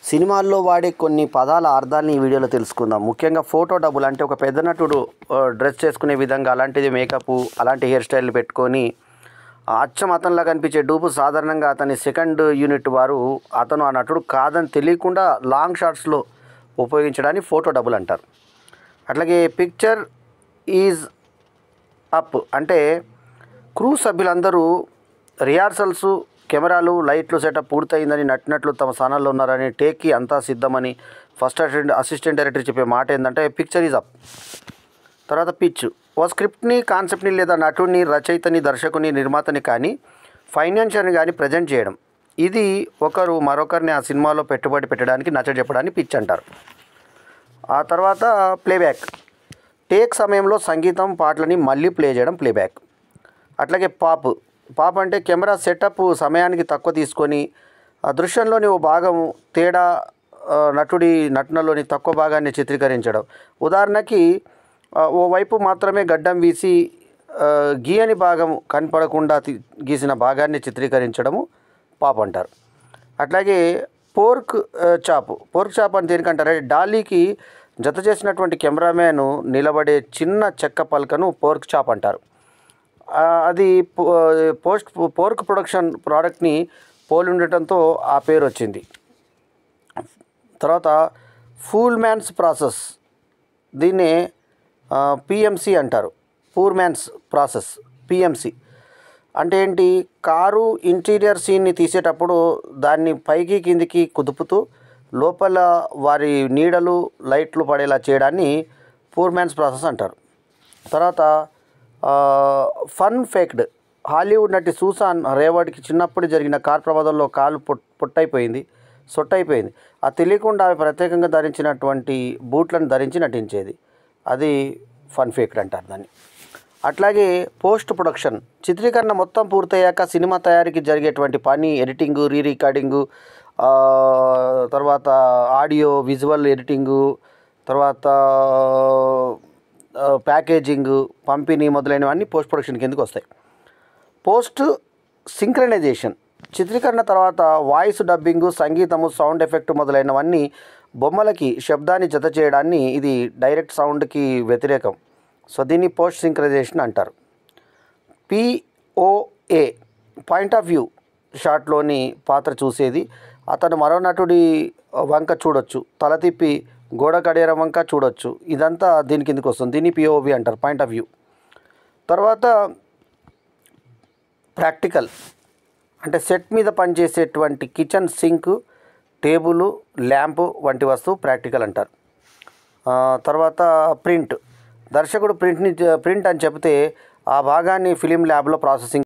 సినిమాల్లో వాడే కొన్ని పదాల అర్థాలని ఈ వీడియోలో తెలుసుకుందాం. ముఖ్యంగా ఫోటో డబుల్ అంటే ఒక పెద్ద నటుడు డ్రెస్ చేసుకునే విధంగా అలాంటిది మేకప్ అలాంటి హెయిర్ స్టైల్ పెట్టుకొని అచ్చం అతనిలా కనిపించే డూపు సాధారణంగా అతని సెకండ్ యూనిట్ వారు అతను ఆ నటుడు కాదని తెలియకుండా లాంగ్ షాట్స్లో ఉపయోగించడాన్ని ఫోటో డబుల్ అంటారు. అట్లాగే పిక్చర్ ఈజ్ అప్ అంటే క్రూ సభ్యులందరూ రిహార్సల్స్ కెమెరాలు లైట్లు సెటప్ పూర్తయిందని నటినట్లు తమ స్థానాల్లో ఉన్నారని టేక్కి అంతా సిద్ధమని ఫస్ట్ అసిస్టెంట్ డైరెక్టర్ చెప్పే మాట ఏంటంటే పిక్చర్ ఈజ్ అప్. తర్వాత పిచ్ ఓ స్క్రిప్ట్ని కాన్సెప్ట్ని లేదా నటుడిని రచయితని దర్శకుని నిర్మాతని కానీ ఫైనాన్షియల్ని కానీ ప్రజెంట్ చేయడం. ఇది ఒకరు మరొకరిని ఆ సినిమాలో పెట్టుబడి పెట్టడానికి నచ్చజెప్పడాన్ని పిచ్ అంటారు. ఆ తర్వాత ప్లేబ్యాక్ టేక్ సమయంలో సంగీతం పాటలని మళ్ళీ ప్లే చేయడం ప్లేబ్యాక్. అట్లాగే పాప్ అంటే కెమెరా సెటప్ సమయానికి తక్కువ తీసుకొని ఆ దృశ్యంలోని ఓ భాగం తేడా నటుడి నటనలోని తక్కువ భాగాన్ని చిత్రీకరించడం. ఉదాహరణకి ఓవైపు మాత్రమే గడ్డం వీసి గీయని భాగం కనపడకుండా గీసిన భాగాన్ని చిత్రీకరించడము పాప్ అంటారు. అట్లాగే పోర్క్ చాప్ అని దేనికంటారు? డాలీకి జత చేసినటువంటి కెమెరామ్యాన్ నిలబడే చిన్న చెక్క పలకను పోర్క్ చాప్ అంటారు. అది పోర్క్ ప్రొడక్షన్ ప్రోడక్ట్ని పోలి ఉండటంతో ఆ పేరు వచ్చింది. తర్వాత ఫూల్ మ్యాన్స్ ప్రాసెస్, దీన్నే పిఎంసి అంటారు. పూర్ మ్యాన్స్ ప్రాసెస్ పిఎంసి అంటే ఏంటి? కారు ఇంటీరియర్ సీన్ని తీసేటప్పుడు దాన్ని పైకి కిందికి కుదుపుతూ లోపల వారి నీడలు లైట్లు పడేలా చేయడాన్ని పూర్ మ్యాన్స్ ప్రాసెస్ అంటారు. తర్వాత ఫన్ ఫేక్డ్ హాలీవుడ్ నటి సూసాన్ రేవర్డ్కి చిన్నప్పుడు జరిగిన కార్ ప్రమాదంలో కాలు సొట్టయిపోయింది. అది తెలియకుండా ఆమె ప్రత్యేకంగా ధరించినటువంటి బూట్లను ధరించి నటించేది. అది ఫన్ ఫేక్డ్ అంటారు దాన్ని. అట్లాగే పోస్ట్ ప్రొడక్షన్ చిత్రీకరణ మొత్తం పూర్తయ్యాక సినిమా తయారీకి జరిగేటువంటి పని ఎడిటింగు, రీరికార్డింగు, తర్వాత ఆడియో విజువల్ ఎడిటింగు, తర్వాత ప్యాకేజింగు, పంపిణీ మొదలైనవన్నీ పోస్ట్ ప్రొడక్షన్ కిందకి వస్తాయి. పోస్ట్ సింక్రనైజేషన్ చిత్రీకరణ తర్వాత వాయిస్ డబ్బింగు, సంగీతము, సౌండ్ ఎఫెక్ట్ మొదలైనవన్నీ బొమ్మలకి శబ్దాన్ని జత చేయడాన్ని ఇది డైరెక్ట్ సౌండ్కి వ్యతిరేకం. సో దీన్ని పోస్ట్ సింక్రనైజేషన్ అంటారు. పిఓఏ పాయింట్ ఆఫ్ వ్యూ షాట్లోని పాత్ర చూసేది. అతను మరో నటుడి వంక చూడొచ్చు, తల తిప్పి గోడ కడియారం వంక చూడొచ్చు. ఇదంతా దీని కిందకి వస్తుంది. దీన్ని పిఓవి అంటారు, పాయింట్ ఆఫ్ వ్యూ. తర్వాత ప్రాక్టికల్ అంటే సెట్ మీద పనిచేసేటువంటి కిచెన్ సింక్, టేబుల్, ల్యాంపు వంటి వస్తువు ప్రాక్టికల్ అంటారు. తర్వాత ప్రింట్ దర్శకుడు ప్రింట్ అని చెబితే ఆ భాగాన్ని ఫిలిం ల్యాబ్లో ప్రాసెసింగ్